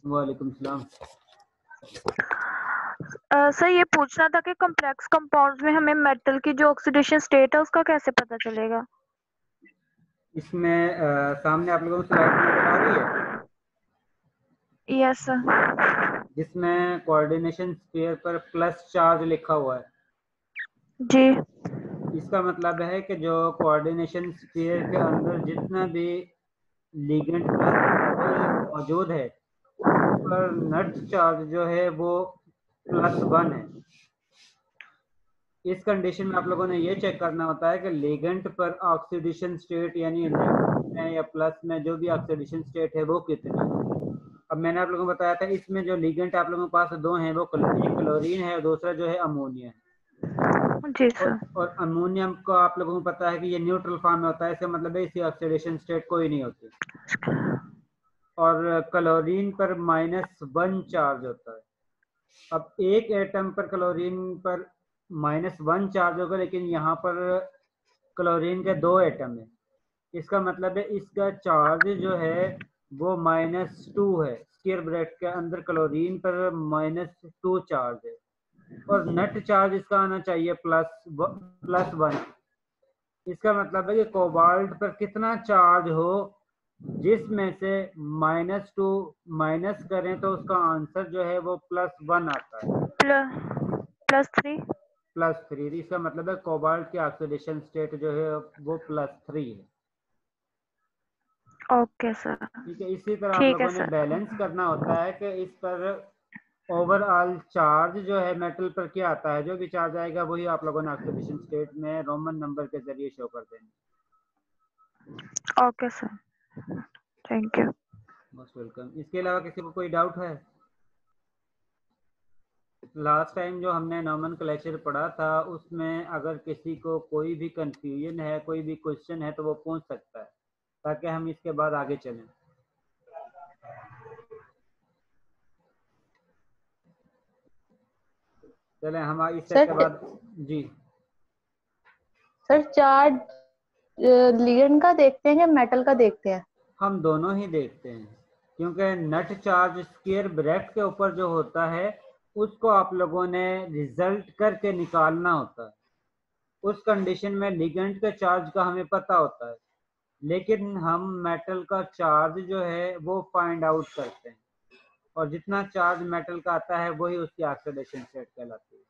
वालेकुम सलाम। सर ये पूछना था कि कॉम्प्लेक्स कंपाउंड्स में हमें मेटल की जो ऑक्सीडेशन स्टेट है उसका कैसे पता चलेगा? इसमें सामने आप लोगों को स्लाइड नजर आ रही है यस सर। जिसमें कोऑर्डिनेशन स्फीयर पर प्लस चार्ज लिखा हुआ है। जी। इसका मतलब है कि जो कोऑर्डिनेशन स्फीयर के अंदर जितना भी लिगेंड प्लस पार्टिकल मौजूद है उस पर नेट चार्ज जो है वो +1 है। इस कंडीशन में आप लोगों ने ये चेक करना होता है कि लिगेंड पर ऑक्सीडेशन स्टेट यानी नेगेटिव में या प्लस में जो भी ऑक्सीडेशन स्टेट है वो कितनी है। अब मैंने आप लोगों को बताया था इसमें जो लिगेंड आप लोगों के पास दो हैं वो एक क्लोरीन है और दूसरा जो है अमोनिया है। जी सर। और अमोनियम को आप लोगों को पता है कि ये न्यूट्रल फॉर्म में होता है, इसका मतलब है इसकी ऑक्सीडेशन स्टेट कोई नहीं होती। और क्लोरीन पर -1 चार्ज होता है। अब एक एटम पर क्लोरीन पर -1 चार्ज होगा, लेकिन यहाँ पर क्लोरीन के 2 एटम है। इसका मतलब है इसका चार्ज जो है वो -2 है। स्क्वायर ब्रैकेट के अंदर क्लोरीन पर -2 चार्ज है और नेट चार्ज इसका आना चाहिए +1। इसका मतलब है कि कोबाल्ट पर कितना चार्ज हो जिसमें से -2 माइनस करें तो उसका आंसर जो है वो +1 आता है। +3। +3। इसका मतलब है कोबाल्ट की ऑक्सीडेशन स्टेट जो है वो +3 है। Okay sir. ठीक है, इसी तरह आप ठीक है लोगों ने सर। बैलेंस करना होता है कि इस पर ओवरऑल चार्ज जो है मेटल पर क्या आता है, जो भी चार्ज आएगा वही आप लोगों ने ऑक्सीडेशन स्टेट में रोमन नंबर के जरिए शो कर देंगे। Okay sir, thank you. Most welcome. इसके अलावा किसी को कोई डाउट है? लास्ट टाइम जो हमने नोमेनक्लेचर पढ़ा था उसमें अगर किसी को कोई भी कंफ्यूजन है, कोई भी क्वेश्चन है तो वो पूछ सकता है ताकि हम इसके बाद आगे चलें। चलें हम इस सेट के सर बाद। जी सर चार्ज लिगेंड का देखते हैं या मेटल का देखते हैं? हम दोनों ही देखते हैं क्योंकि नेट चार्ज स्क्वायर ब्रैकेट के ऊपर जो होता है उसको आप लोगों ने रिजल्ट करके निकालना होता है। उस कंडीशन में लिगेंड के चार्ज का हमें पता होता है, लेकिन हम मेटल का चार्ज जो है वो फाइंड आउट करते हैं और जितना चार्ज मेटल का आता है वही उसकी ऑक्सीडेशन स्टेट कहलाती है।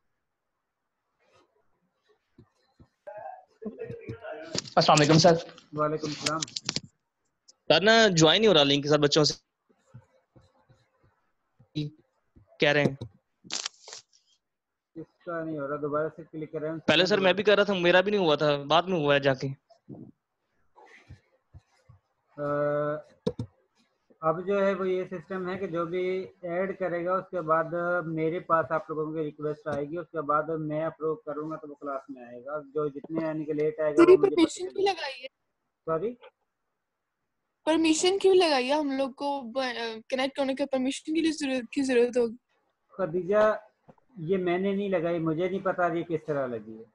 अस्सलाम वालेकुम सर। वालेकुम सलाम। सर ना ज्वाइन ही हो रहा लिंक के साथ, बच्चों से कह रहे हैं। इसका नहीं हो रहा, दोबारा से क्लिक करें। पहले सर मैं भी कर रहा था, मेरा भी नहीं हुआ था, बाद में हुआ है जाके। अब जो है वो ये सिस्टम है कि जो भी ऐड करेगा उसके बाद मेरे पास आप लोगों की रिक्वेस्ट आएगी, उसके बाद मैं अप्रूव करूंगा तो वो क्लास में आएगा। जो जितने यानी कि लेट आएगा वो मुझे परमिशन क्यों पर्टिकुलर। लगाई है? सॉरी, परमिशन क्यों लगाई है? हम लोग को कनेक्ट होने के परमिशन के लिए जरूरत होगी। खदीजा ये मैंने नहीं लगाई, मुझे नहीं पता ये किस तरह लगी है।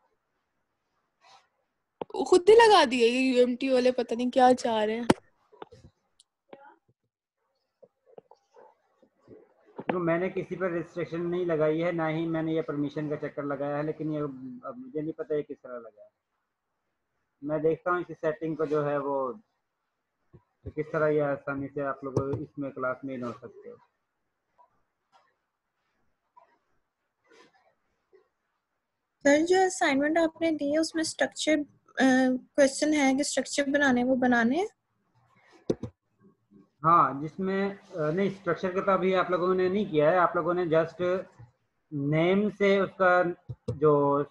खुद ही लगा दिए ये यूएमटी वाले, पता नहीं क्या चाह रहे हैं। तो मैंने किसी पर रिस्ट्रिक्शन नहीं लगाई है, ना ही मैंने ये परमिशन का चक्कर लगाया है, लेकिन ये अब मुझे नहीं पता ये किस तरह लगा है। मैं देखता हूँ इस सेटिंग को जो है वो तो किस तरह ये आसानी से आप लोग इसमें क्लास में इन हो सकते हो। सर जो असाइनमेंट आपने दी है उसमें स्ट्रक्चर क्वेश्चन है कि स्ट्रक्चर बनाने वो बनाने हैं? हाँ, जिसमें नहीं, स्ट्रक्चर का तो अभी आप लोगों ने नहीं किया है। आप लोगों ने जस्ट नेम से उसका जो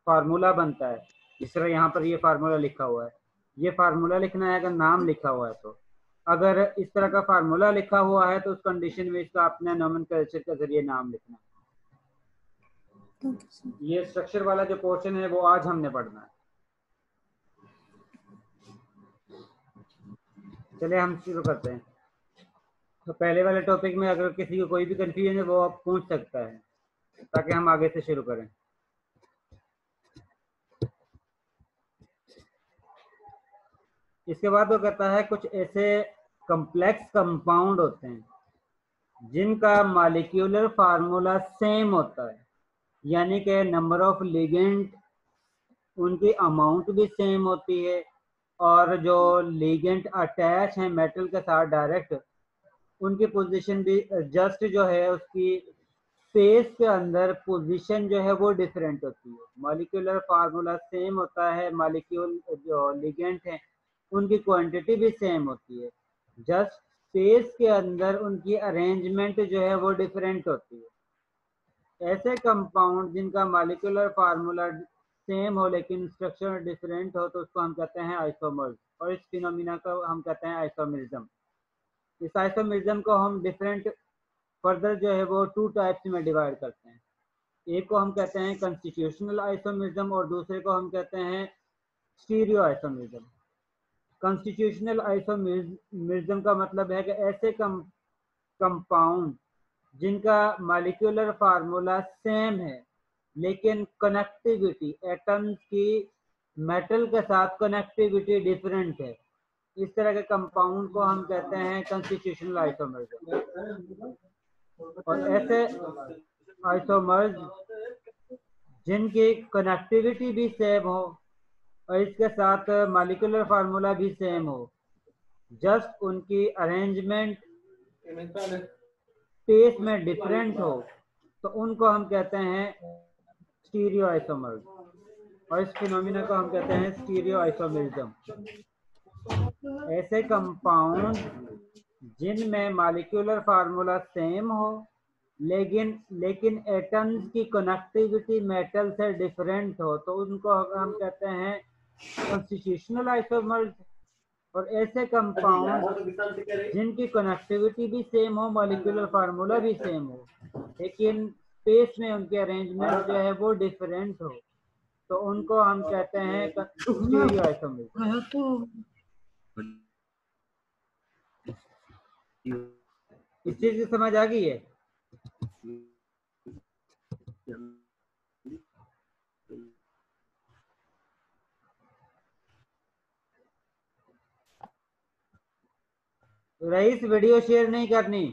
फार्मूला बनता है, जिस तरह यहाँ पर ये फार्मूला लिखा हुआ है, ये फार्मूला लिखना है अगर नाम लिखा हुआ है तो। अगर इस तरह का फार्मूला लिखा हुआ है तो उस कंडीशन में इसका अपना नोमेनक्लेचर के जरिए नाम लिखना है। ये स्ट्रक्चर वाला जो पोर्शन है वो आज हमने पढ़ना है। चलिए हम शुरू करते हैं। तो पहले वाले टॉपिक में अगर किसी को कोई भी कंफ्यूजन है वो आप पूछ सकता है ताकि हम आगे से शुरू करें। इसके बाद वो कहता है कुछ ऐसे कॉम्प्लेक्स कंपाउंड होते हैं जिनका मॉलिक्यूलर फार्मूला सेम होता है, यानी कि नंबर ऑफ लिगेंड, उनकी अमाउंट भी सेम होती है, और जो लिगेंड अटैच हैं मेटल के साथ डायरेक्ट, उनकी पोजीशन भी जस्ट जो है उसकी स्पेस के अंदर पोजीशन जो है वो डिफरेंट होती है। मॉलिक्यूलर फार्मूला सेम होता है, मॉलिक्यूल जो लिगेंड हैं उनकी क्वांटिटी भी सेम होती है, जस्ट स्पेस के अंदर उनकी अरेंजमेंट जो है वो डिफरेंट होती है। ऐसे कंपाउंड जिनका मॉलिक्यूलर फार्मूला सेम हो लेकिन स्ट्रक्चर डिफरेंट हो तो उसको हम कहते हैं आइसोमर्स, और इस फिनोमिना को हम कहते हैं आइसोमेरिज्म। इस आइसोमेरिज्म को हम डिफरेंट फर्दर जो है वो 2 टाइप्स में डिवाइड करते हैं। एक को हम कहते हैं कंस्टिट्यूशनल आइसोमेरिज्म और दूसरे को हम कहते हैं स्टीरियो आइसोमेरिज्म। कंस्टिट्यूशनल आइसोमेरिज्म का मतलब है कि ऐसे कंपाउंड जिनका मॉलिक्यूलर फार्मूला सेम है लेकिन कनेक्टिविटी एटम्स की मेटल के साथ कनेक्टिविटी डिफरेंट है, इस तरह के कंपाउंड को हम कहते हैं कंस्टिट्यूशनल आइसोमेरिज्म। और ऐसे आइसोमर्स जिनकी कनेक्टिविटी भी सेम हो और इसके साथ मॉलिक्यूलर फार्मूला भी सेम हो, जस्ट उनकी अरेंजमेंट स्पेस में डिफरेंट हो, तो उनको हम कहते हैं स्टीरियो आइसोमर्स, और इस फिनोमिना को हम कहते हैं स्टीरियो आइसोमेरिज्म। ऐसे कंपाउंड जिनमें मॉलिक्यूलर फार्मूला सेम हो लेकिन एटम्स की कनेक्टिविटी मेटल से डिफरेंट हो, तो उनको हम कहते हैं कंस्टिट्यूशनल आइसोमर्स। और ऐसे कंपाउंड जिनकी कनेक्टिविटी भी सेम हो, मॉलिक्यूलर फार्मूला भी सेम हो, लेकिन स्पेस में उनके अरेंजमेंट जो है वो डिफरेंट हो, तो उनको हम कहते हैं स्टीरियो आइसोमर्स। इस चीज की समझ आ गई है? रईस वीडियो शेयर नहीं करनी।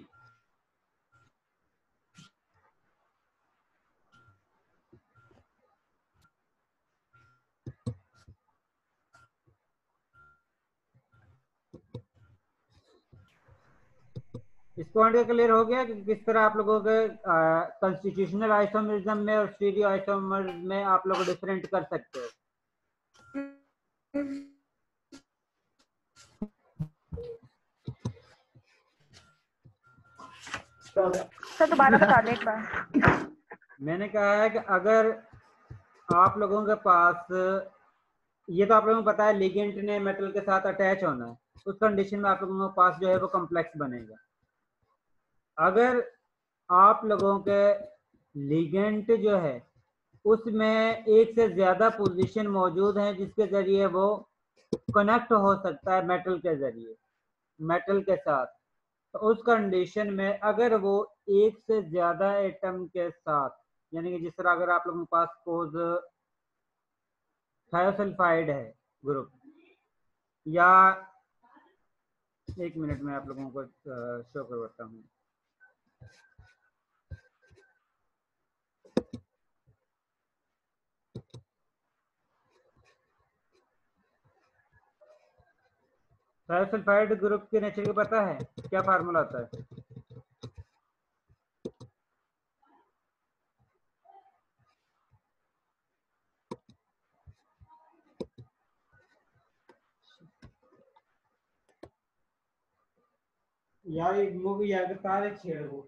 इस पॉइंट का क्लियर हो गया कि किस तरह आप लोगों के कंस्टिट्यूशनल आइसोमेरिज्म में और स्टीरियो आइसोमर्स में आप लोग डिफरेंट कर सकते हो। सर दोबारा बता दें एक बार। मैंने कहा है कि अगर आप लोगों के पास, ये तो आप लोगों को पता है लिगेंड ने मेटल के साथ अटैच होना है, उस कंडीशन में आप लोगों के पास जो है वो कॉम्प्लेक्स बनेगा। अगर आप लोगों के लिगेंड जो है उसमें एक से ज्यादा पोजीशन मौजूद है जिसके जरिए वो कनेक्ट हो सकता है मेटल के जरिए, मेटल के साथ, तो उस कंडीशन में अगर वो एक से ज्यादा एटम के साथ, यानी कि जिस तरह अगर आप लोगों के पास सपोज थायोसल्फाइड है ग्रुप, या एक मिनट में आप लोगों को शो करवाता हूँ। थायोसल्फाइड ग्रुप के नेचर को पता है क्या फार्मूला होता है? यार एक मूवी याद तारे छेड़ वो